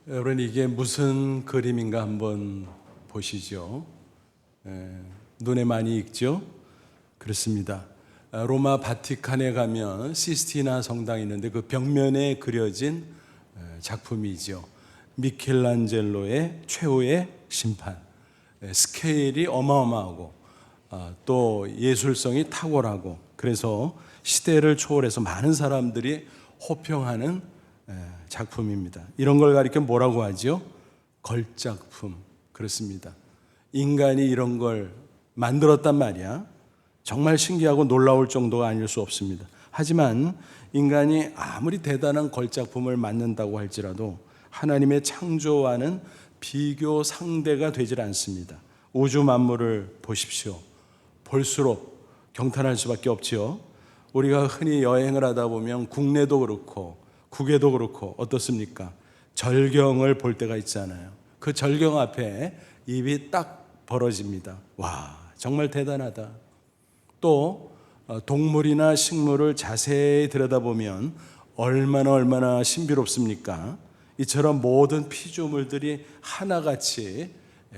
여러분, 이게 무슨 그림인가 한번 보시죠. 눈에 많이 익죠? 그렇습니다. 로마 바티칸에 가면 시스티나 성당이 있는데 그 벽면에 그려진 작품이죠. 미켈란젤로의 최후의 심판. 스케일이 어마어마하고 또 예술성이 탁월하고, 그래서 시대를 초월해서 많은 사람들이 호평하는 작품입니다. 이런 걸 가리켜 뭐라고 하죠? 걸작품. 그렇습니다. 인간이 이런 걸 만들었단 말이야. 정말 신기하고 놀라울 정도가 아닐 수 없습니다. 하지만 인간이 아무리 대단한 걸작품을 만든다고 할지라도 하나님의 창조와는 비교 상대가 되질 않습니다. 우주 만물을 보십시오. 볼수록 경탄할 수밖에 없지요. 우리가 흔히 여행을 하다 보면 국내도 그렇고 국외도 그렇고 어떻습니까? 절경을 볼 때가 있잖아요. 그 절경 앞에 입이 딱 벌어집니다. 와, 정말 대단하다. 또 동물이나 식물을 자세히 들여다보면 얼마나 신비롭습니까? 이처럼 모든 피조물들이 하나같이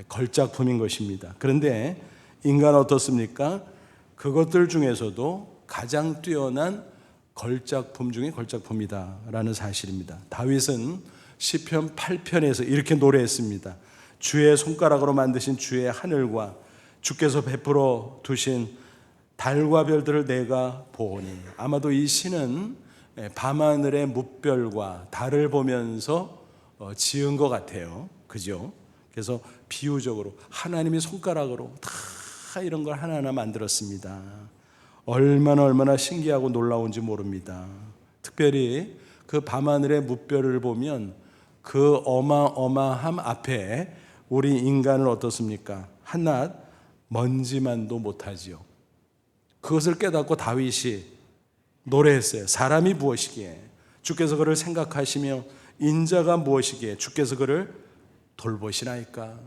걸작품인 것입니다. 그런데 인간은 어떻습니까? 그것들 중에서도 가장 뛰어난 걸작품 중에 걸작품이다라는 사실입니다. 다윗은 시편 8편에서 이렇게 노래했습니다. 주의 손가락으로 만드신 주의 하늘과 주께서 베풀어 두신 달과 별들을 내가 보니. 아마도 이 시는 밤하늘의 뭇별과 달을 보면서 지은 것 같아요. 그죠? 그래서 비유적으로 하나님이 손가락으로 다 이런 걸 하나하나 만들었습니다. 얼마나 신기하고 놀라운지 모릅니다. 특별히 그 밤하늘의 뭇별을 보면 그 어마어마함 앞에 우리 인간은 어떻습니까? 한낱 먼지만도 못하지요. 그것을 깨닫고 다윗이 노래했어요. 사람이 무엇이기에 주께서 그를 생각하시며 인자가 무엇이기에 주께서 그를 돌보시나이까.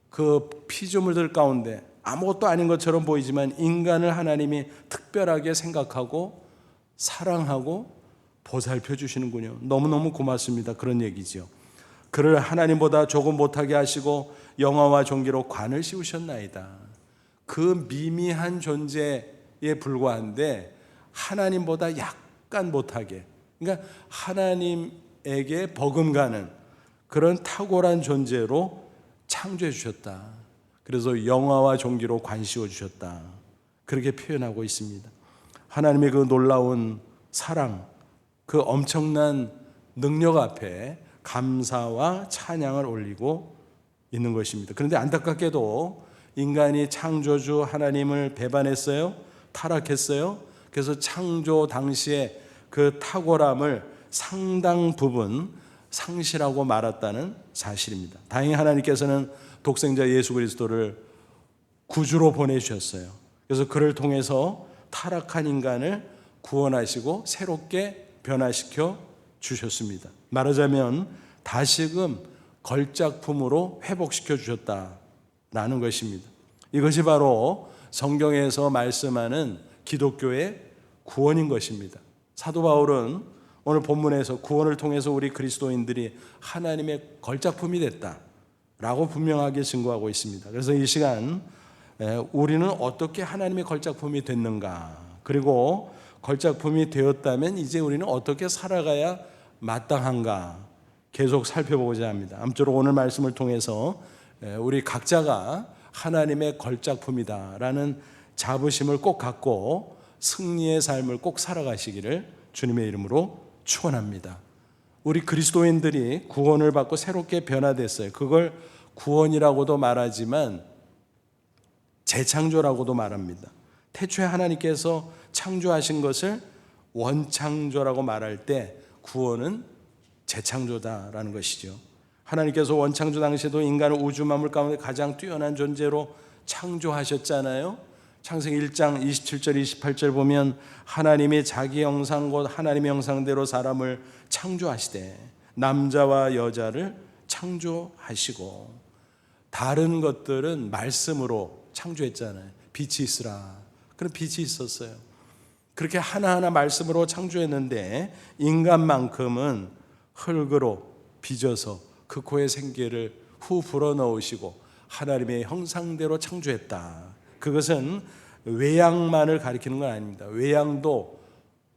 그 피조물들 가운데 아무것도 아닌 것처럼 보이지만 인간을 하나님이 특별하게 생각하고 사랑하고 보살펴 주시는군요. 너무너무 고맙습니다. 그런 얘기죠. 그를 하나님보다 조금 못하게 하시고 영화와 존귀로 관을 씌우셨나이다. 그 미미한 존재에 불과한데 하나님보다 약간 못하게, 그러니까 하나님에게 버금가는 그런 탁월한 존재로 창조해 주셨다. 그래서 영화와 존귀로 관씌워 주셨다. 그렇게 표현하고 있습니다. 하나님의 그 놀라운 사랑, 그 엄청난 능력 앞에 감사와 찬양을 올리고 있는 것입니다. 그런데 안타깝게도 인간이 창조주 하나님을 배반했어요. 타락했어요. 그래서 창조 당시에 그 탁월함을 상당 부분 상실하고 말았다는 사실입니다. 다행히 하나님께서는 독생자 예수 그리스도를 구주로 보내주셨어요. 그래서 그를 통해서 타락한 인간을 구원하시고 새롭게 변화시켜 주셨습니다. 말하자면 다시금 걸작품으로 회복시켜 주셨다라는 것입니다. 이것이 바로 성경에서 말씀하는 기독교의 구원인 것입니다. 사도 바울은 오늘 본문에서 구원을 통해서 우리 그리스도인들이 하나님의 걸작품이 됐다라고 분명하게 증거하고 있습니다. 그래서 이 시간 우리는 어떻게 하나님의 걸작품이 됐는가, 그리고 걸작품이 되었다면 이제 우리는 어떻게 살아가야 마땅한가 계속 살펴보고자 합니다. 아무쪼록 오늘 말씀을 통해서 우리 각자가 하나님의 걸작품이다라는 자부심을 꼭 갖고 승리의 삶을 꼭 살아가시기를 주님의 이름으로 축원합니다. 우리 그리스도인들이 구원을 받고 새롭게 변화됐어요. 그걸 구원이라고도 말하지만 재창조라고도 말합니다. 태초에 하나님께서 창조하신 것을 원창조라고 말할 때 구원은 재창조다라는 것이죠. 하나님께서 원창조 당시에도 인간을 우주 만물 가운데 가장 뛰어난 존재로 창조하셨잖아요. 창세기 1장 27절 28절 보면 하나님이 자기 형상 곧 하나님의 형상대로 사람을 창조하시되 남자와 여자를 창조하시고, 다른 것들은 말씀으로 창조했잖아요. 빛이 있으라. 그런 빛이 있었어요. 그렇게 하나하나 말씀으로 창조했는데 인간만큼은 흙으로 빚어서 그 코에 생기를 후 불어넣으시고 하나님의 형상대로 창조했다. 그것은 외양만을 가리키는 건 아닙니다. 외양도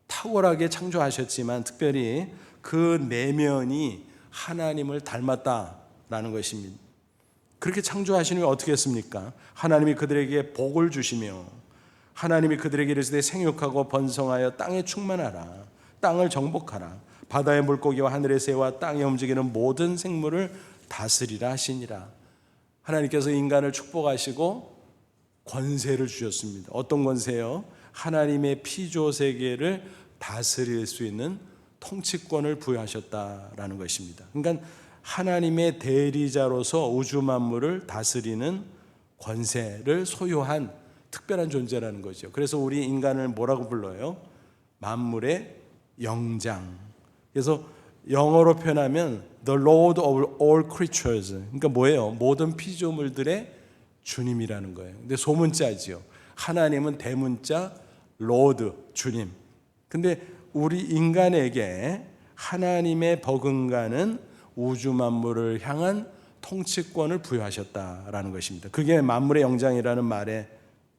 탁월하게 창조하셨지만 특별히 그 내면이 하나님을 닮았다라는 것입니다. 그렇게 창조하시니 어떻게 했습니까? 하나님이 그들에게 복을 주시며 하나님이 그들에게 이르시되 생육하고 번성하여 땅에 충만하라. 땅을 정복하라. 바다의 물고기와 하늘의 새와 땅에 움직이는 모든 생물을 다스리라 하시니라. 하나님께서 인간을 축복하시고 권세를 주셨습니다. 어떤 권세요? 하나님의 피조 세계를 다스릴 수 있는 통치권을 부여하셨다라는 것입니다. 그러니까 하나님의 대리자로서 우주 만물을 다스리는 권세를 소유한 특별한 존재라는 거죠. 그래서 우리 인간을 뭐라고 불러요? 만물의 영장. 그래서 영어로 표현하면 The Lord of all creatures. 그러니까 뭐예요? 모든 피조물들의 주님이라는 거예요. 근데 소문자지요. 하나님은 대문자 Lord, 주님. 근데 우리 인간에게 하나님의 버금가는 우주 만물을 향한 통치권을 부여하셨다라는 것입니다. 그게 만물의 영장이라는 말의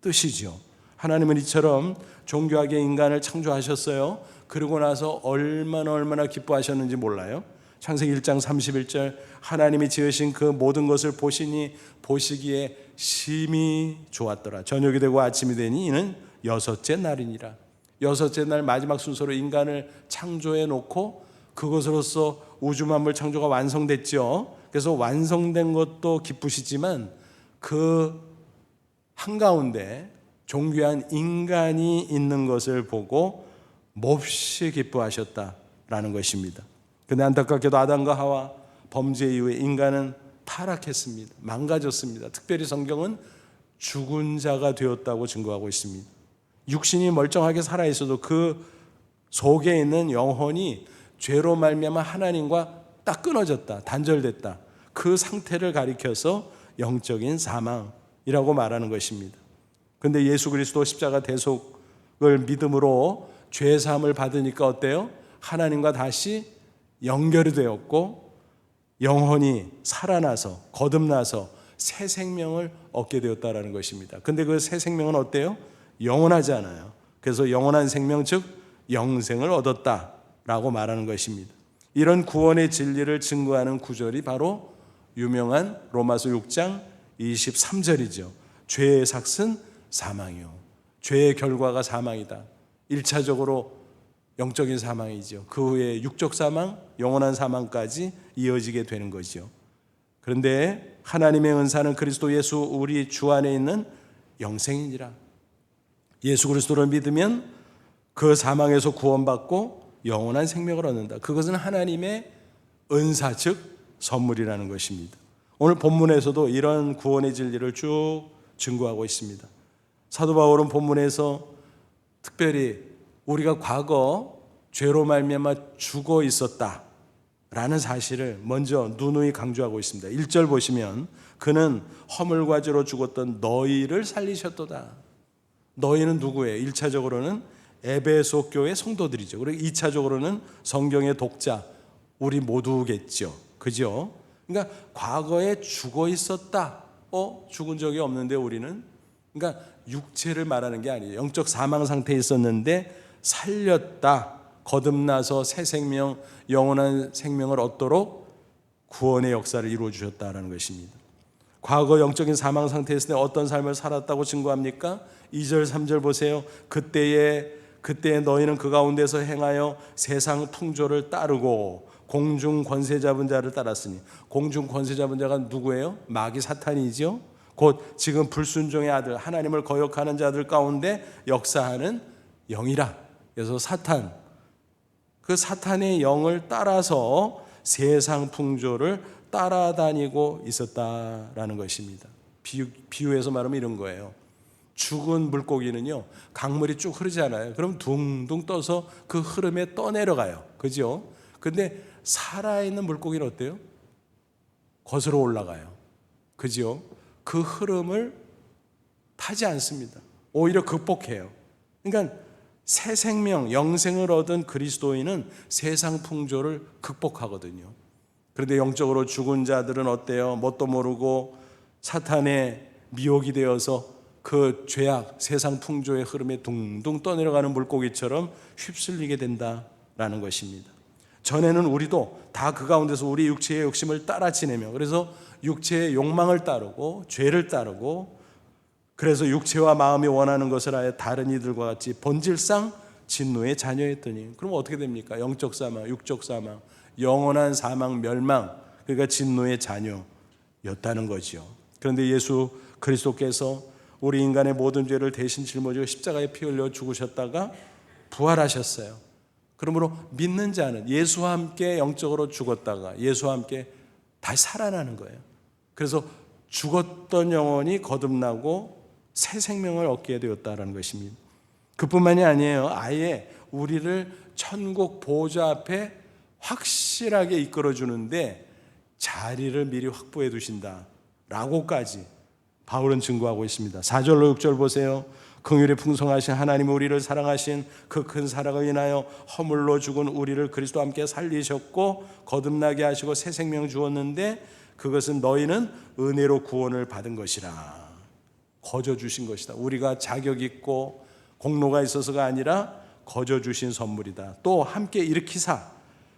뜻이죠. 하나님은 이처럼 존귀하게 인간을 창조하셨어요. 그러고 나서 얼마나 기뻐하셨는지 몰라요? 창세기 1장 31절 하나님이 지으신 그 모든 것을 보시니 보시기에 심히 좋았더라. 저녁이 되고 아침이 되니 이는 여섯째 날이니라. 여섯째 날 마지막 순서로 인간을 창조해 놓고 그것으로서 우주 만물 창조가 완성됐죠. 그래서 완성된 것도 기쁘시지만 그 한가운데 존귀한 인간이 있는 것을 보고 몹시 기뻐하셨다라는 것입니다. 그런데 안타깝게도 아담과 하와 범죄 이후에 인간은 타락했습니다. 망가졌습니다. 특별히 성경은 죽은 자가 되었다고 증거하고 있습니다. 육신이 멀쩡하게 살아있어도 그 속에 있는 영혼이 죄로 말미암아 하나님과 딱 끊어졌다, 단절됐다. 그 상태를 가리켜서 영적인 사망이라고 말하는 것입니다. 그런데 예수 그리스도 십자가 대속을 믿음으로 죄 사함을 받으니까 어때요? 하나님과 다시 연결이 되었고 영혼이 살아나서 거듭나서 새 생명을 얻게 되었다라는 것입니다. 근데 그 새 생명은 어때요? 영원하지 않아요. 그래서 영원한 생명 즉 영생을 얻었다라고 말하는 것입니다. 이런 구원의 진리를 증거하는 구절이 바로 유명한 로마서 6장 23절이죠. 죄의 삭은 사망이요. 죄의 결과가 사망이다. 1차적으로 영적인 사망이죠. 그 후에 육적 사망, 영원한 사망까지 이어지게 되는 거죠. 그런데 하나님의 은사는 그리스도 예수 우리 주 안에 있는 영생이니라. 예수 그리스도를 믿으면 그 사망에서 구원받고 영원한 생명을 얻는다. 그것은 하나님의 은사 즉 선물이라는 것입니다. 오늘 본문에서도 이런 구원의 진리를 쭉 증거하고 있습니다. 사도 바울은 본문에서 특별히 우리가 과거 죄로 말미암아 죽어 있었다라는 사실을 먼저 누누이 강조하고 있습니다. 1절 보시면 그는 허물과 죄로 죽었던 너희를 살리셨도다. 너희는 누구예요? 1차적으로는 에베소 교회 성도들이죠. 그리고 2차적으로는 성경의 독자 우리 모두겠죠. 그죠? 그러니까 과거에 죽어 있었다. 죽은 적이 없는데 우리는 그러니까 육체를 말하는 게 아니에요. 영적 사망 상태에 있었는데 살렸다. 거듭나서 새 생명, 영원한 생명을 얻도록 구원의 역사를 이루어 주셨다라는 것입니다. 과거 영적인 사망 상태에 있을 때 어떤 삶을 살았다고 증거합니까? 2절 3절 보세요. 그때에 너희는 그 가운데서 행하여 세상 풍조를 따르고 공중 권세 잡은 자를 따랐으니 공중 권세 잡은 자가 누구예요? 마귀 사탄이죠. 곧 지금 불순종의 아들 하나님을 거역하는 자들 가운데 역사하는 영이라. 그래서 사탄, 그 사탄의 영을 따라서 세상 풍조를 따라다니고 있었다라는 것입니다. 비유해서 말하면 이런 거예요. 죽은 물고기는요 강물이 쭉 흐르잖아요. 그럼 둥둥 떠서 그 흐름에 떠내려가요. 그죠? 근데 살아있는 물고기는 어때요? 거슬러 올라가요. 그죠? 그 흐름을 타지 않습니다. 오히려 극복해요. 그러니까 새 생명, 영생을 얻은 그리스도인은 세상 풍조를 극복하거든요. 그런데 영적으로 죽은 자들은 어때요? 뭣도 모르고 사탄의 미혹이 되어서 그 죄악, 세상 풍조의 흐름에 둥둥 떠내려가는 물고기처럼 휩쓸리게 된다라는 것입니다. 전에는 우리도 다 그 가운데서 우리 육체의 욕심을 따라 지내며, 그래서 육체의 욕망을 따르고 죄를 따르고, 그래서 육체와 마음이 원하는 것을 하여 다른 이들과 같이 본질상 진노의 자녀였더니, 그럼 어떻게 됩니까? 영적 사망, 육적 사망, 영원한 사망, 멸망, 그러니까 진노의 자녀였다는 거죠. 그런데 예수 그리스도께서 우리 인간의 모든 죄를 대신 짊어지고 십자가에 피 흘려 죽으셨다가 부활하셨어요. 그러므로 믿는 자는 예수와 함께 영적으로 죽었다가 예수와 함께 다시 살아나는 거예요. 그래서 죽었던 영혼이 거듭나고 새 생명을 얻게 되었다는 것입니다. 그뿐만이 아니에요. 아예 우리를 천국 보좌 앞에 확실하게 이끌어주는데 자리를 미리 확보해 두신다라고까지 바울은 증거하고 있습니다. 4절로 6절 보세요. 긍휼이 풍성하신 하나님, 우리를 사랑하신 그 큰 사랑을 인하여 허물로 죽은 우리를 그리스도와 함께 살리셨고 거듭나게 하시고 새 생명 주었는데, 그것은 너희는 은혜로 구원을 받은 것이라. 거저 주신 것이다. 우리가 자격 있고 공로가 있어서가 아니라 거저 주신 선물이다. 또 함께 일으키사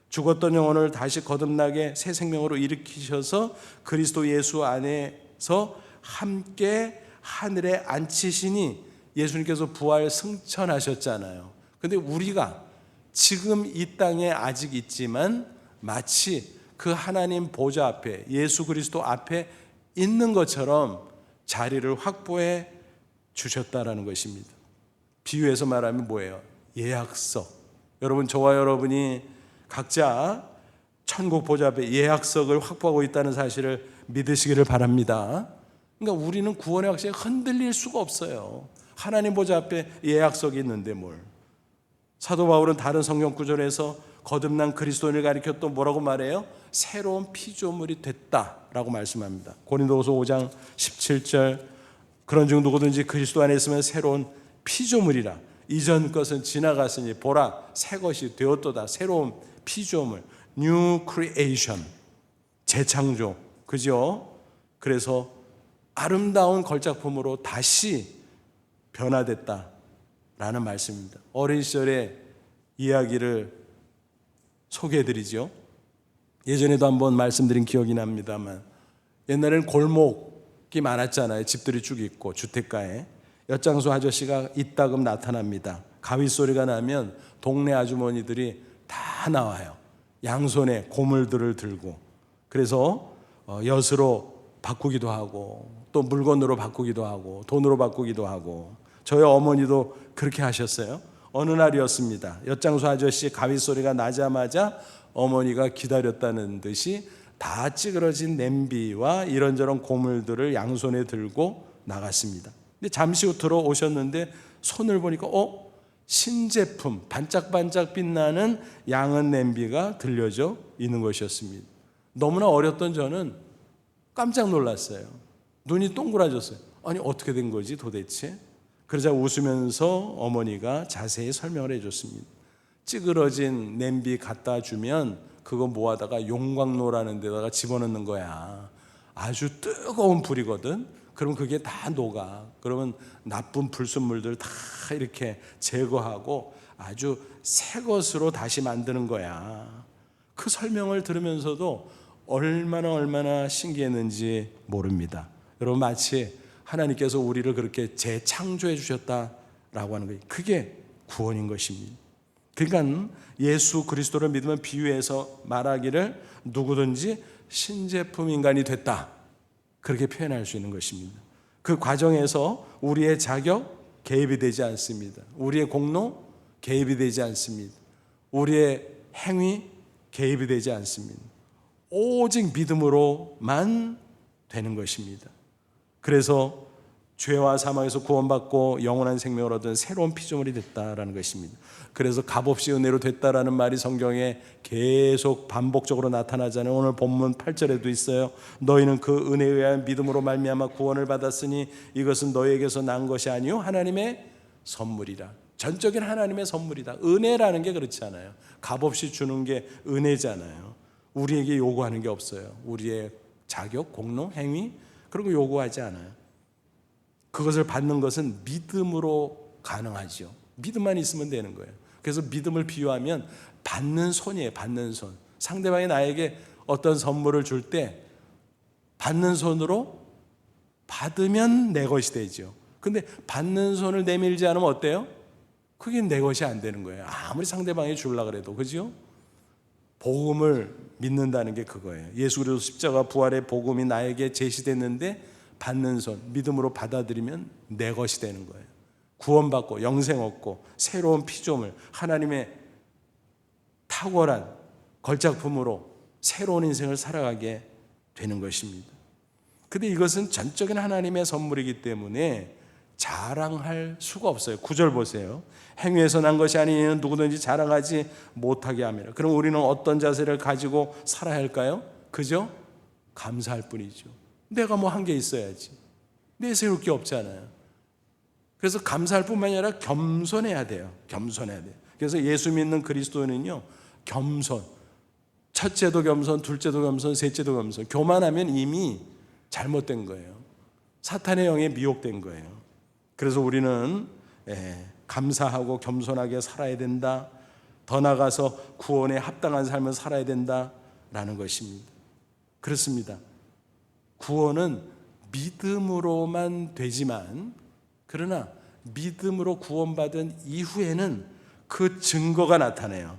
죽었던 영혼을 다시 거듭나게 새 생명으로 일으키셔서 그리스도 예수 안에서 함께 하늘에 앉히시니, 예수님께서 부활 승천하셨잖아요. 그런데 우리가 지금 이 땅에 아직 있지만 마치 그 하나님 보좌 앞에, 예수 그리스도 앞에 있는 것처럼 자리를 확보해 주셨다라는 것입니다. 비유해서 말하면 뭐예요? 예약석. 여러분, 저와 여러분이 각자 천국 보좌 앞에 예약석을 확보하고 있다는 사실을 믿으시기를 바랍니다. 그러니까 우리는 구원의 확신에 흔들릴 수가 없어요. 하나님 보좌 앞에 예약석이 있는데 뭘. 사도 바울은 다른 성경 구절에서 거듭난 그리스도인을 가리켜 또 뭐라고 말해요? 새로운 피조물이 됐다라고 말씀합니다. 고린도후서 5장 17절, 그런즉 누구든지 그리스도 안에 있으면 새로운 피조물이라. 이전 것은 지나갔으니 보라 새 것이 되었도다. 새로운 피조물, New Creation, 재창조, 그죠? 그래서 아름다운 걸작품으로 다시 변화됐다라는 말씀입니다. 어린 시절의 이야기를 소개해드리죠. 예전에도 한번 말씀드린 기억이 납니다만, 옛날에는 골목이 많았잖아요. 집들이 쭉 있고 주택가에. 엿장수 아저씨가 이따금 나타납니다. 가위 소리가 나면 동네 아주머니들이 다 나와요. 양손에 고물들을 들고. 그래서 엿으로 바꾸기도 하고 또 물건으로 바꾸기도 하고 돈으로 바꾸기도 하고, 저희 어머니도 그렇게 하셨어요. 어느 날이었습니다. 엿장수 아저씨 가위 소리가 나자마자 어머니가 기다렸다는 듯이 다 찌그러진 냄비와 이런저런 고물들을 양손에 들고 나갔습니다. 근데 잠시 후 들어오셨는데 손을 보니까 신제품, 반짝반짝 빛나는 양은 냄비가 들려져 있는 것이었습니다. 너무나 어렸던 저는 깜짝 놀랐어요. 눈이 동그라졌어요. 아니, 어떻게 된 거지 도대체? 그러자 웃으면서 어머니가 자세히 설명을 해줬습니다. 찌그러진 냄비 갖다 주면 그거 모아다가 용광로라는 데다가 집어넣는 거야. 아주 뜨거운 불이거든. 그럼 그게 다 녹아. 그러면 나쁜 불순물들 다 이렇게 제거하고 아주 새 것으로 다시 만드는 거야. 그 설명을 들으면서도 얼마나 신기했는지 모릅니다. 여러분, 마치 하나님께서 우리를 그렇게 재창조해 주셨다라고 하는 거예요. 그게 구원인 것입니다. 그러니까 예수 그리스도를 믿으면 비유해서 말하기를 누구든지 신제품 인간이 됐다, 그렇게 표현할 수 있는 것입니다. 그 과정에서 우리의 자격 개입이 되지 않습니다. 우리의 공로 개입이 되지 않습니다. 우리의 행위 개입이 되지 않습니다. 오직 믿음으로만 되는 것입니다. 그래서 죄와 사망에서 구원받고 영원한 생명을 얻은 새로운 피조물이 됐다라는 것입니다. 그래서 값없이 은혜로 됐다라는 말이 성경에 계속 반복적으로 나타나잖아요. 오늘 본문 8절에도 있어요. 너희는 그 은혜에 의한 믿음으로 말미암아 구원을 받았으니 이것은 너희에게서 난 것이 아니요 하나님의 선물이라. 전적인 하나님의 선물이다. 은혜라는 게 그렇지 않아요. 값없이 주는 게 은혜잖아요. 우리에게 요구하는 게 없어요. 우리의 자격, 공로, 행위 그런 거 요구하지 않아요. 그것을 받는 것은 믿음으로 가능하죠. 믿음만 있으면 되는 거예요. 그래서 믿음을 비유하면 받는 손이에요. 받는 손. 상대방이 나에게 어떤 선물을 줄 때 받는 손으로 받으면 내 것이 되죠. 근데 받는 손을 내밀지 않으면 어때요? 그게 내 것이 안 되는 거예요. 아무리 상대방이 주려고 그래도. 그죠? 복음을 믿는다는 게 그거예요. 예수 그리스도 십자가 부활의 복음이 나에게 제시됐는데 받는 손, 믿음으로 받아들이면 내 것이 되는 거예요. 구원받고 영생 얻고 새로운 피조물, 하나님의 탁월한 걸작품으로 새로운 인생을 살아가게 되는 것입니다. 근데 이것은 전적인 하나님의 선물이기 때문에 자랑할 수가 없어요. 9절 보세요. 행위에서 난 것이 아니면 누구든지 자랑하지 못하게 합니다. 그럼 우리는 어떤 자세를 가지고 살아야 할까요? 그죠? 감사할 뿐이죠. 내가 뭐 한 게 있어야지. 내세울 게 없잖아요. 그래서 감사할 뿐만 아니라 겸손해야 돼요. 겸손해야 돼요. 그래서 예수 믿는 그리스도인은요, 겸손. 첫째도 겸손, 둘째도 겸손, 셋째도 겸손. 교만하면 이미 잘못된 거예요. 사탄의 영에 미혹된 거예요. 그래서 우리는 감사하고 겸손하게 살아야 된다. 더 나아가서 구원에 합당한 삶을 살아야 된다라는 것입니다. 그렇습니다. 구원은 믿음으로만 되지만, 그러나 믿음으로 구원받은 이후에는 그 증거가 나타나요.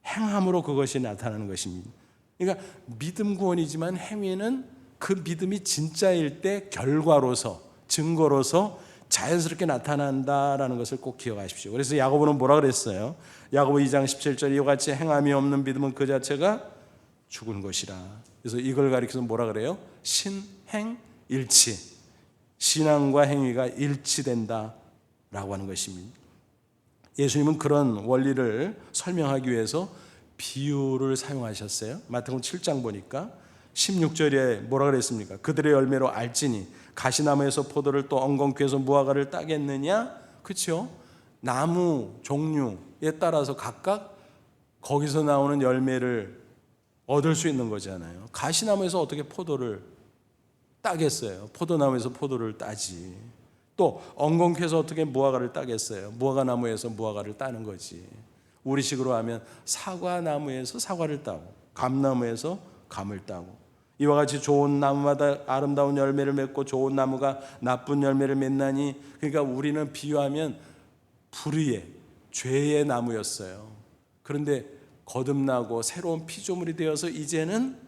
행함으로 그것이 나타나는 것입니다. 그러니까 믿음 구원이지만 행위는 그 믿음이 진짜일 때 결과로서, 증거로서 자연스럽게 나타난다라는 것을 꼭 기억하십시오. 그래서 야고보는 뭐라 그랬어요? 야고보 2장 17절, 이와 같이 행함이 없는 믿음은 그 자체가 죽은 것이라. 그래서 이걸 가리켜서 뭐라 그래요? 신행일치. 신앙과 행위가 일치된다라고 하는 것입니다. 예수님은 그런 원리를 설명하기 위해서 비유를 사용하셨어요. 마태복음 7장 보니까 16절에 뭐라 그랬습니까? 그들의 열매로 알지니 가시나무에서 포도를 또 엉겅퀴에서 무화과를 따겠느냐? 그렇죠? 나무 종류에 따라서 각각 거기서 나오는 열매를 얻을 수 있는 거잖아요. 가시나무에서 어떻게 포도를 따겠어요? 포도나무에서 포도를 따지. 또 엉겅퀴에서 어떻게 무화과를 따겠어요? 무화과나무에서 무화과를 따는 거지. 우리식으로 하면 사과나무에서 사과를 따고 감나무에서 감을 따고, 이와 같이 좋은 나무마다 아름다운 열매를 맺고 좋은 나무가 나쁜 열매를 맺나니, 그러니까 우리는 비유하면 불의의 죄의 나무였어요. 그런데 거듭나고 새로운 피조물이 되어서 이제는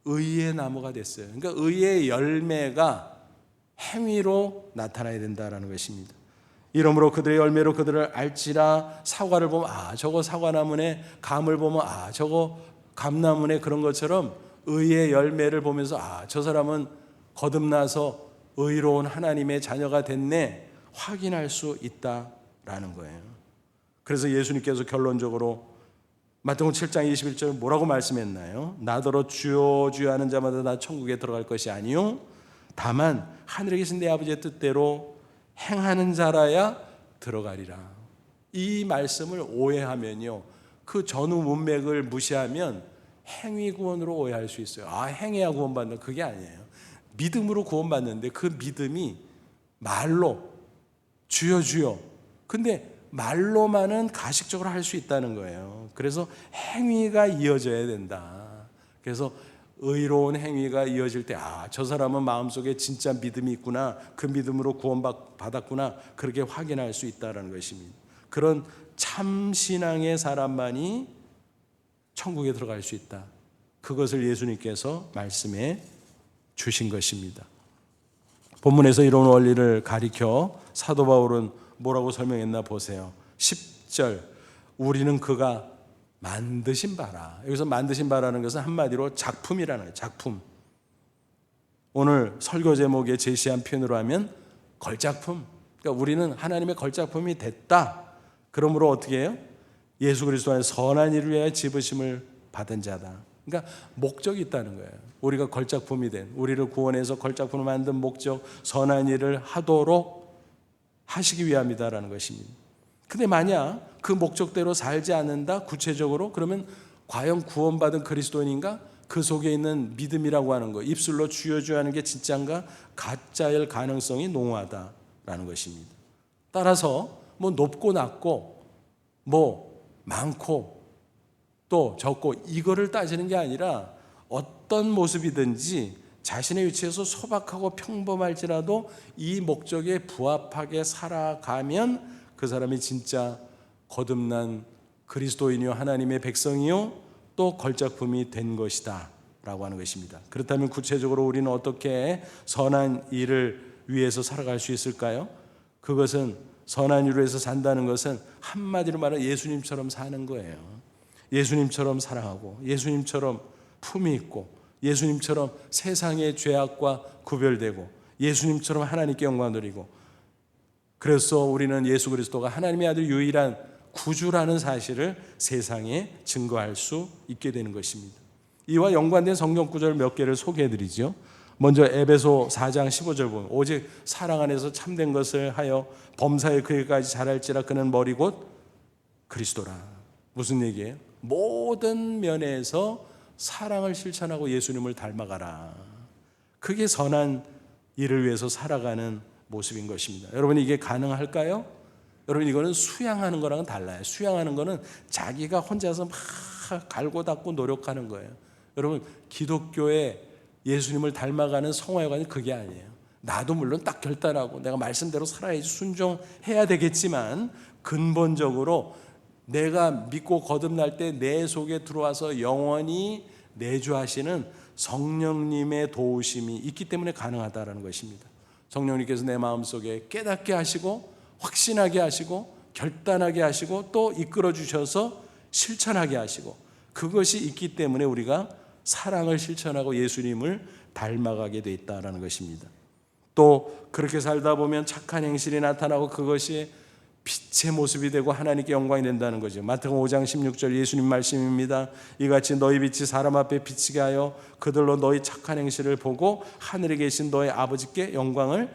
의의 나무가 됐어요. 그러니까 의의 열매가 행위로 나타나야 된다는 것입니다. 이러므로 그들의 열매로 그들을 알지라. 사과를 보면 저거 사과나무네, 감을 보면 저거 감나무네, 그런 것처럼 의의 열매를 보면서 저 사람은 거듭나서 의로운 하나님의 자녀가 됐네 확인할 수 있다라는 거예요. 그래서 예수님께서 결론적으로 마태복음 7장 21절 뭐라고 말씀했나요? 나더러 주여 주여 하는 자마다 다 천국에 들어갈 것이 아니요 다만 하늘에 계신 내 아버지의 뜻대로 행하는 자라야 들어가리라. 이 말씀을 오해하면요, 그 전후 문맥을 무시하면 행위 구원으로 오해할 수 있어요. 행해야 구원받는, 그게 아니에요. 믿음으로 구원받는데 그 믿음이 말로 주여 주여, 근데 말로만은 가식적으로 할 수 있다는 거예요. 그래서 행위가 이어져야 된다. 그래서 의로운 행위가 이어질 때 저 사람은 마음속에 진짜 믿음이 있구나, 그 믿음으로 구원받았구나, 그렇게 확인할 수 있다는 것입니다. 그런 참 신앙의 사람만이 천국에 들어갈 수 있다. 그것을 예수님께서 말씀해 주신 것입니다. 본문에서 이런 원리를 가리켜 사도 바울은 뭐라고 설명했나 보세요. 10절, 우리는 그가 만드신 바라. 여기서 만드신 바라는 것은 한마디로 작품이라는 거예요. 작품. 오늘 설교 제목에 제시한 표현으로 하면 걸작품. 그러니까 우리는 하나님의 걸작품이 됐다. 그러므로 어떻게 해요? 예수 그리스도 안에 선한 일을 위하여 지으심을 받은 자다. 그러니까 목적이 있다는 거예요. 우리가 걸작품이 된, 우리를 구원해서 걸작품을 만든 목적, 선한 일을 하도록 하시기 위함이다라는 것입니다. 근데 만약 그 목적대로 살지 않는다, 구체적으로, 그러면 과연 구원받은 그리스도인인가? 그 속에 있는 믿음이라고 하는 거, 입술로 주여 주여 하는 게 진짜인가 가짜일 가능성이 농후하다라는 것입니다. 따라서 뭐 높고 낮고 뭐 많고 또 적고 이거를 따지는 게 아니라 어떤 모습이든지 자신의 위치에서 소박하고 평범할지라도 이 목적에 부합하게 살아가면 그 사람이 진짜 거듭난 그리스도인이요 하나님의 백성이요 또 걸작품이 된 것이다 라고 하는 것입니다. 그렇다면 구체적으로 우리는 어떻게 선한 일을 위해서 살아갈 수 있을까요? 그것은 선한 일을 위해서 산다는 것은 한마디로 말하면 예수님처럼 사는 거예요. 예수님처럼 사랑하고 예수님처럼 품이 있고 예수님처럼 세상의 죄악과 구별되고 예수님처럼 하나님께 영광 드리고, 그래서 우리는 예수 그리스도가 하나님의 아들 유일한 구주라는 사실을 세상에 증거할 수 있게 되는 것입니다. 이와 연관된 성경 구절 몇 개를 소개해 드리죠. 먼저 에베소 4장 15절 보면 오직 사랑 안에서 참된 것을 하여 범사에 그에까지 자랄지라 그는 머리 곧 그리스도라. 무슨 얘기예요? 모든 면에서 사랑을 실천하고 예수님을 닮아가라. 그게 선한 일을 위해서 살아가는 모습인 것입니다. 여러분 이게 가능할까요? 여러분 이거는 수양하는 거랑은 달라요. 수양하는 거는 자기가 혼자서 막 갈고 닦고 노력하는 거예요. 여러분 기독교의 예수님을 닮아가는 성화여관이 그게 아니에요. 나도 물론 딱 결단하고 내가 말씀대로 살아야지 순종해야 되겠지만 근본적으로 내가 믿고 거듭날 때 내 속에 들어와서 영원히 내주하시는 성령님의 도우심이 있기 때문에 가능하다는 것입니다. 성령님께서 내 마음속에 깨닫게 하시고 확신하게 하시고 결단하게 하시고 또 이끌어 주셔서 실천하게 하시고, 그것이 있기 때문에 우리가 사랑을 실천하고 예수님을 닮아가게 돼 있다는 것입니다. 또 그렇게 살다 보면 착한 행실이 나타나고 그것이 빛의 모습이 되고 하나님께 영광이 된다는 거죠. 마태복음 5장 16절 예수님 말씀입니다. 이같이 너희 빛이 사람 앞에 비치게 하여 그들로 너희 착한 행실을 보고 하늘에 계신 너희 아버지께 영광을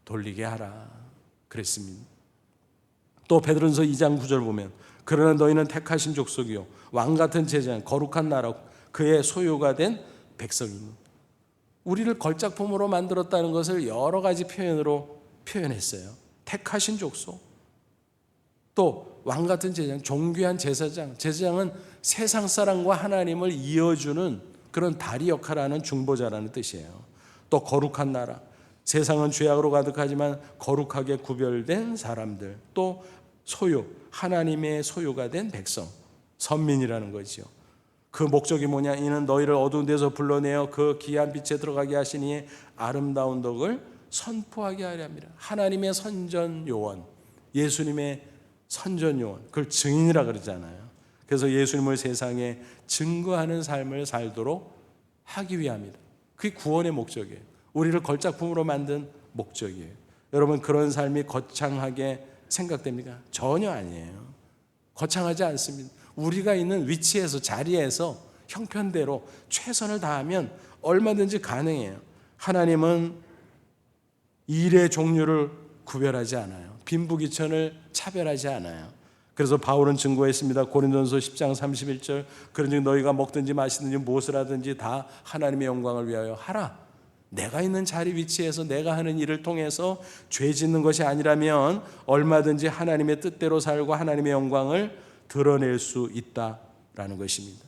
돌리게 하라 그랬습니다. 또 베드로전서 2장 9절 보면 그러나 너희는 택하신 족속이요 왕같은 제자 거룩한 나라 그의 소유가 된 백성입니다. 우리를 걸작품으로 만들었다는 것을 여러 가지 표현으로 표현했어요. 택하신 족속, 또 왕같은 제사장, 존귀한 제사장. 제사장은 세상 사람과 하나님을 이어주는 그런 다리 역할을 하는 중보자라는 뜻이에요. 또 거룩한 나라, 세상은 죄악으로 가득하지만 거룩하게 구별된 사람들. 또 소유, 하나님의 소유가 된 백성, 선민이라는 거죠. 그 목적이 뭐냐? 이는 너희를 어두운 데서 불러내어 그 귀한 빛에 들어가게 하시니 아름다운 덕을 선포하게 하려 합니다. 하나님의 선전 요원, 예수님의 선전 요원, 그걸 증인이라 그러잖아요. 그래서 예수님을 세상에 증거하는 삶을 살도록 하기 위함이다. 그게 구원의 목적이에요. 우리를 걸작품으로 만든 목적이에요. 여러분 그런 삶이 거창하게 생각됩니까? 전혀 아니에요. 거창하지 않습니다. 우리가 있는 위치에서 자리에서 형편대로 최선을 다하면 얼마든지 가능해요. 하나님은 일의 종류를 구별하지 않아요. 빈부귀천을 차별하지 않아요. 그래서 바울은 증거했습니다. 고린도전서 10장 31절 그런즉 너희가 먹든지 마시든지 무엇을 하든지 다 하나님의 영광을 위하여 하라. 내가 있는 자리 위치에서 내가 하는 일을 통해서 죄 짓는 것이 아니라면 얼마든지 하나님의 뜻대로 살고 하나님의 영광을 드러낼 수 있다라는 것입니다.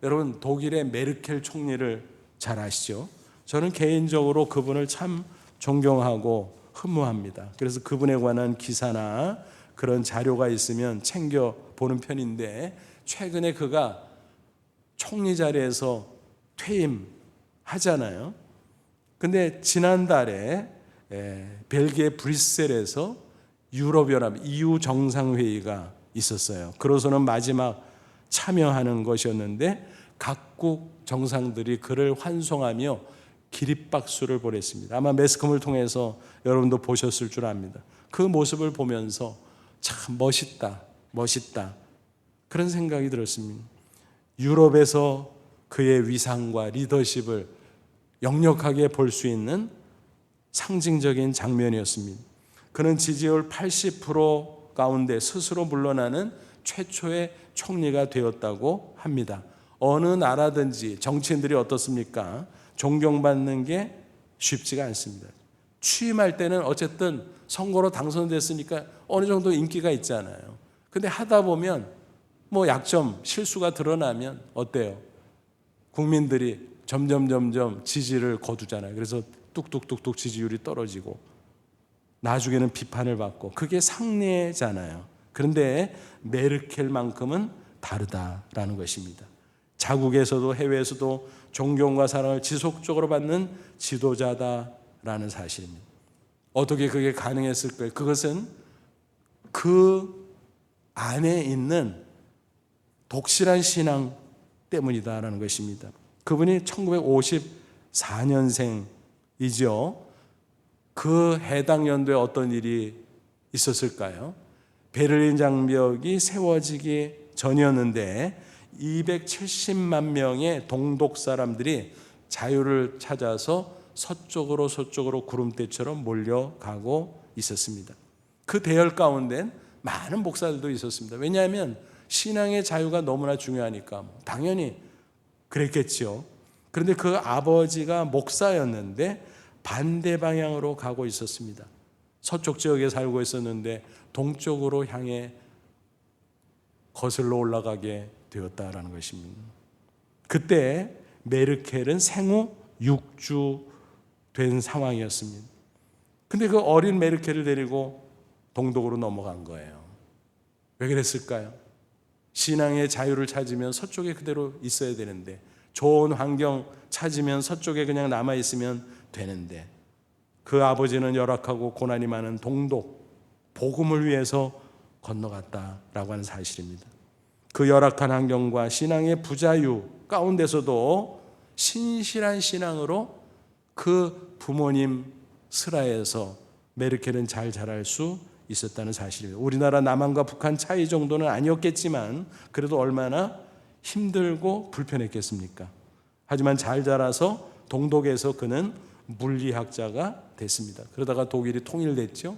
여러분 독일의 메르켈 총리를 잘 아시죠? 저는 개인적으로 그분을 참 존경하고 흠모합니다. 그래서 그분에 관한 기사나 그런 자료가 있으면 챙겨보는 편인데 최근에 그가 총리 자리에서 퇴임하잖아요. 근데 지난달에 벨기에 브뤼셀에서 유럽연합 EU 정상회의가 있었어요. 그로서는 마지막 참여하는 것이었는데 각국 정상들이 그를 환송하며 기립박수를 보냈습니다. 아마 매스컴을 통해서 여러분도 보셨을 줄 압니다. 그 모습을 보면서 참 멋있다, 멋있다 그런 생각이 들었습니다. 유럽에서 그의 위상과 리더십을 역력하게 볼 수 있는 상징적인 장면이었습니다. 그는 지지율 80% 가운데 스스로 물러나는 최초의 총리가 되었다고 합니다. 어느 나라든지 정치인들이 어떻습니까? 존경받는 게 쉽지가 않습니다. 취임할 때는 어쨌든 선거로 당선됐으니까 어느 정도 인기가 있잖아요. 근데 하다 보면 뭐 약점, 실수가 드러나면 어때요? 국민들이 점점 지지를 거두잖아요. 그래서 뚝뚝뚝뚝 지지율이 떨어지고 나중에는 비판을 받고, 그게 상례잖아요. 그런데 메르켈만큼은 다르다라는 것입니다. 자국에서도 해외에서도 존경과 사랑을 지속적으로 받는 지도자다라는 사실입니다. 어떻게 그게 가능했을까요? 그것은 그 안에 있는 독실한 신앙 때문이다라는 것입니다. 그분이 1954년생이죠. 그 해당 연도에 어떤 일이 있었을까요? 베를린 장벽이 세워지기 전이었는데 270만 명의 동독 사람들이 자유를 찾아서 서쪽으로 구름대처럼 몰려가고 있었습니다. 그 대열 가운데 많은 목사들도 있었습니다. 왜냐하면 신앙의 자유가 너무나 중요하니까 당연히 그랬겠죠. 그런데 그 아버지가 목사였는데 반대 방향으로 가고 있었습니다. 서쪽 지역에 살고 있었는데 동쪽으로 향해 거슬러 올라가게 되었다라는 것입니다. 그때 메르켈은 생후 6주 된 상황이었습니다. 근데 그 어린 메르켈을 데리고 동독으로 넘어간 거예요. 왜 그랬을까요? 신앙의 자유를 찾으면 서쪽에 그대로 있어야 되는데, 좋은 환경 찾으면 서쪽에 그냥 남아있으면 되는데, 그 아버지는 열악하고 고난이 많은 동독, 복음을 위해서 건너갔다라고 하는 사실입니다. 그 열악한 환경과 신앙의 부자유 가운데서도 신실한 신앙으로 그 부모님 슬하에서 메르켈은 잘 자랄 수 있었다는 사실입니다. 우리나라 남한과 북한 차이 정도는 아니었겠지만 그래도 얼마나 힘들고 불편했겠습니까? 하지만 잘 자라서 동독에서 그는 물리학자가 됐습니다. 그러다가 독일이 통일됐죠.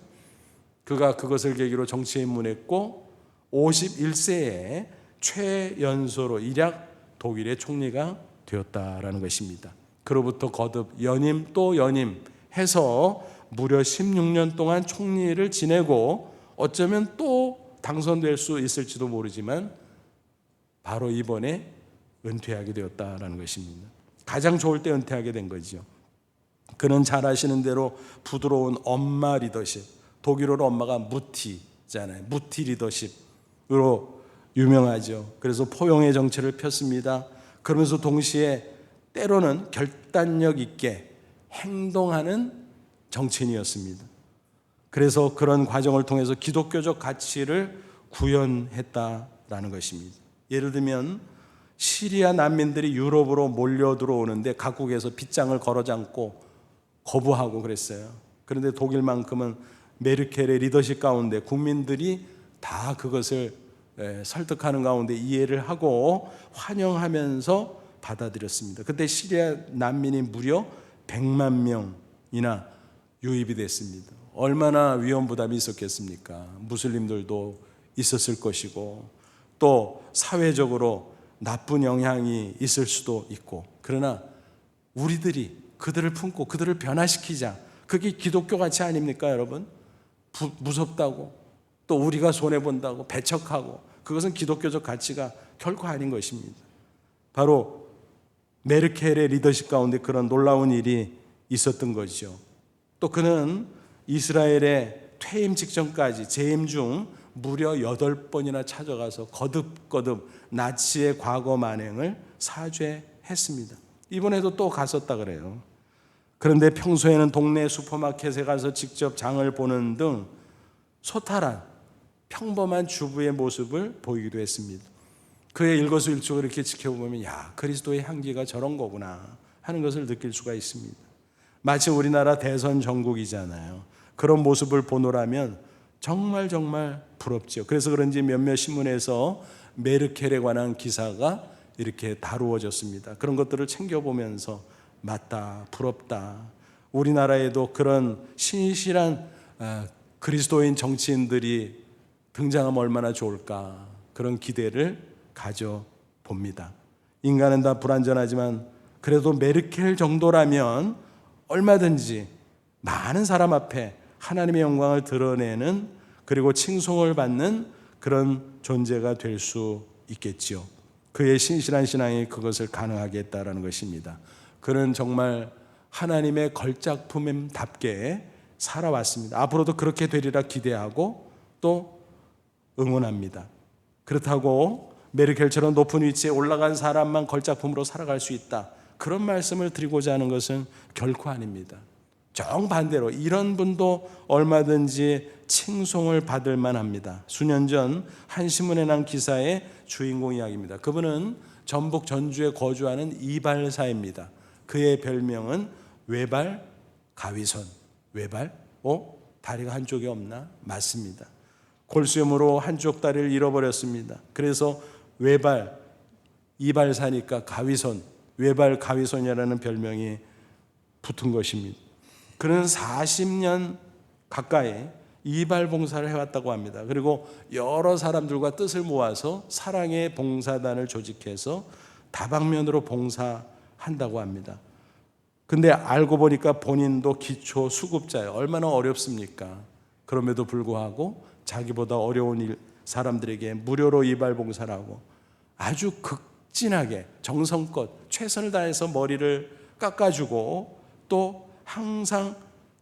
그가 그것을 계기로 정치에 입문했고 51세에 최연소로 일약 독일의 총리가 되었다라는 것입니다. 그로부터 거듭 연임 또 연임 해서 무려 16년 동안 총리를 지내고 어쩌면 또 당선될 수 있을지도 모르지만 바로 이번에 은퇴하게 되었다라는 것입니다. 가장 좋을 때 은퇴하게 된 거죠. 그는 잘 아시는 대로 부드러운 엄마 리더십, 독일어로 엄마가 무티잖아요. 무티 리더십으로 유명하죠. 그래서 포용의 정치를 폈습니다. 그러면서 동시에 때로는 결단력 있게 행동하는 정치인이었습니다. 그래서 그런 과정을 통해서 기독교적 가치를 구현했다라는 것입니다. 예를 들면 시리아 난민들이 유럽으로 몰려 들어오는데 각국에서 빗장을 걸어잡고 거부하고 그랬어요. 그런데 독일만큼은 메르켈의 리더십 가운데 국민들이 다 그것을 설득하는 가운데 이해를 하고 환영하면서 받아들였습니다. 그때 시리아 난민이 무려 100만 명이나 유입이 됐습니다. 얼마나 위험 부담이 있었겠습니까? 무슬림들도 있었을 것이고 또 사회적으로 나쁜 영향이 있을 수도 있고, 그러나 우리들이 그들을 품고 그들을 변화시키자. 그게 기독교 가치 아닙니까, 여러분? 무섭다고 또 우리가 손해본다고 배척하고, 그것은 기독교적 가치가 결코 아닌 것입니다. 바로 메르켈의 리더십 가운데 그런 놀라운 일이 있었던 거죠. 또 그는 이스라엘의 퇴임 직전까지 재임 중 무려 8번이나 찾아가서 거듭 나치의 과거 만행을 사죄했습니다. 이번에도 또 갔었다 그래요. 그런데 평소에는 동네 슈퍼마켓에 가서 직접 장을 보는 등 소탈한 평범한 주부의 모습을 보이기도 했습니다. 그의 일거수일투족을 이렇게 지켜보면 야, 그리스도의 향기가 저런 거구나 하는 것을 느낄 수가 있습니다. 마치 우리나라 대선 전국이잖아요. 그런 모습을 보노라면 정말 부럽죠. 그래서 그런지 몇몇 신문에서 메르켈에 관한 기사가 이렇게 다루어졌습니다. 그런 것들을 챙겨보면서 맞다, 부럽다. 우리나라에도 그런 신실한 그리스도인 정치인들이 등장하면 얼마나 좋을까, 그런 기대를 가져봅니다. 인간은 다 불완전하지만 그래도 메르켈 정도라면 얼마든지 많은 사람 앞에 하나님의 영광을 드러내는, 그리고 칭송을 받는 그런 존재가 될 수 있겠지요. 그의 신실한 신앙이 그것을 가능하게 했다라는 것입니다. 그는 정말 하나님의 걸작품답게 살아왔습니다. 앞으로도 그렇게 되리라 기대하고 또 응원합니다. 그렇다고 메르켈처럼 높은 위치에 올라간 사람만 걸작품으로 살아갈 수 있다, 그런 말씀을 드리고자 하는 것은 결코 아닙니다. 정반대로 이런 분도 얼마든지 칭송을 받을 만합니다. 수년 전 한 신문에 난 기사의 주인공 이야기입니다. 그분은 전북 전주에 거주하는 이발사입니다. 그의 별명은 외발 가위손. 외발? 다리가 한쪽이 없나? 맞습니다. 골수염으로 한쪽 다리를 잃어버렸습니다. 그래서 외발, 이발사니까 가위손, 외발 가위손이라는 별명이 붙은 것입니다. 그는 40년 가까이 이발 봉사를 해왔다고 합니다. 그리고 여러 사람들과 뜻을 모아서 사랑의 봉사단을 조직해서 다방면으로 봉사한다고 합니다. 근데 알고 보니까 본인도 기초 수급자예요. 얼마나 어렵습니까? 그럼에도 불구하고 자기보다 어려운 사람들에게 무료로 이발 봉사를 하고 아주 극진하게 정성껏 최선을 다해서 머리를 깎아주고 또 항상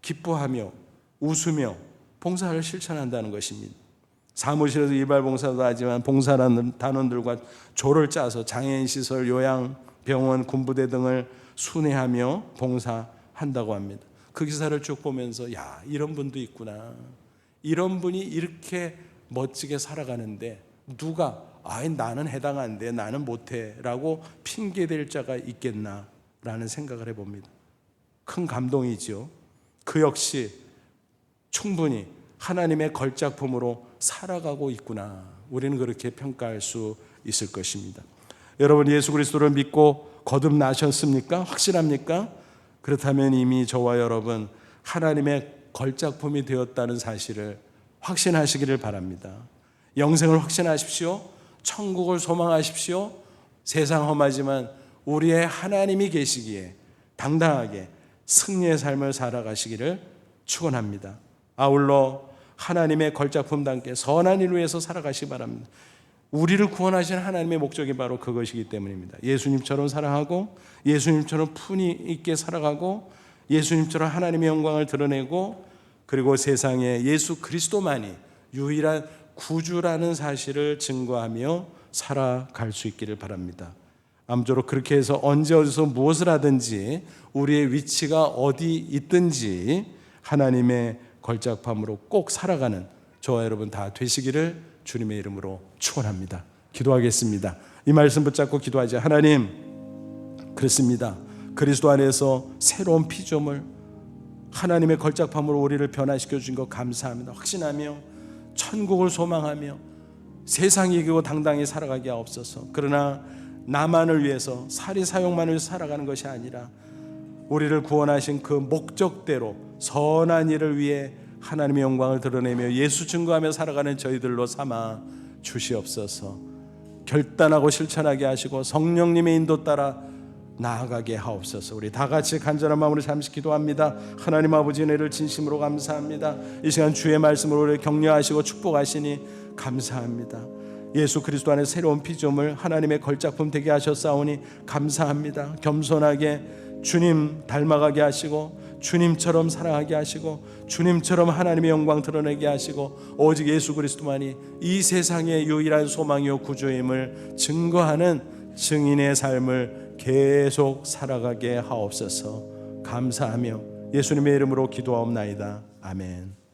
기뻐하며 웃으며 봉사를 실천한다는 것입니다. 사무실에서 이발 봉사도 하지만 봉사라는 단원들과 조를 짜서 장애인 시설, 요양병원, 군부대 등을 순회하며 봉사한다고 합니다. 그 기사를 쭉 보면서 야, 이런 분도 있구나. 이런 분이 이렇게 멋지게 살아가는데 누가 나는 해당 안 돼, 나는 못해 라고 핑계댈 자가 있겠나라는 생각을 해봅니다. 큰 감동이죠. 그 역시 충분히 하나님의 걸작품으로 살아가고 있구나, 우리는 그렇게 평가할 수 있을 것입니다. 여러분, 예수 그리스도를 믿고 거듭나셨습니까? 확실합니까? 그렇다면 이미 저와 여러분 하나님의 걸작품이 되었다는 사실을 확신하시기를 바랍니다. 영생을 확신하십시오. 천국을 소망하십시오. 세상 험하지만 우리의 하나님이 계시기에 당당하게 승리의 삶을 살아가시기를 축원합니다. 아울러 하나님의 걸작품답게 선한 일을 위해서 살아가시기 바랍니다. 우리를 구원하신 하나님의 목적이 바로 그것이기 때문입니다. 예수님처럼 사랑하고 예수님처럼 품위 있게 살아가고 예수님처럼 하나님의 영광을 드러내고, 그리고 세상에 예수 그리스도만이 유일한 구주라는 사실을 증거하며 살아갈 수 있기를 바랍니다. 아무쪼록 그렇게 해서 언제 어디서 무엇을 하든지 우리의 위치가 어디 있든지 하나님의 걸작품으로 꼭 살아가는 저와 여러분 다 되시기를 주님의 이름으로 축원합니다. 기도하겠습니다. 이 말씀 붙잡고 기도하자. 하나님, 그렇습니다. 그리스도 안에서 새로운 피조물, 하나님의 걸작품으로 우리를 변화시켜 주신 것 감사합니다. 확신하며 천국을 소망하며 세상이 이기고 당당히 살아가게 하옵소서. 그러나 나만을 위해서 사리사욕만을 위해서 살아가는 것이 아니라 우리를 구원하신 그 목적대로 선한 일을 위해 하나님의 영광을 드러내며 예수 증거하며 살아가는 저희들로 삼아 주시옵소서. 결단하고 실천하게 하시고 성령님의 인도 따라 나아가게 하옵소서. 우리 다 같이 간절한 마음으로 잠시 기도합니다. 하나님 아버지, 은혜를 진심으로 감사합니다. 이 시간 주의 말씀으로 우리를 격려하시고 축복하시니 감사합니다. 예수 그리스도 안에 새로운 피조물, 하나님의 걸작품 되게 하셨사오니 감사합니다. 겸손하게 주님 닮아가게 하시고 주님처럼 사랑하게 하시고 주님처럼 하나님의 영광 드러내게 하시고 오직 예수 그리스도만이 이 세상의 유일한 소망이요 구주임을 증거하는 증인의 삶을 계속 살아가게 하옵소서. 감사하며 예수님의 이름으로 기도하옵나이다. 아멘.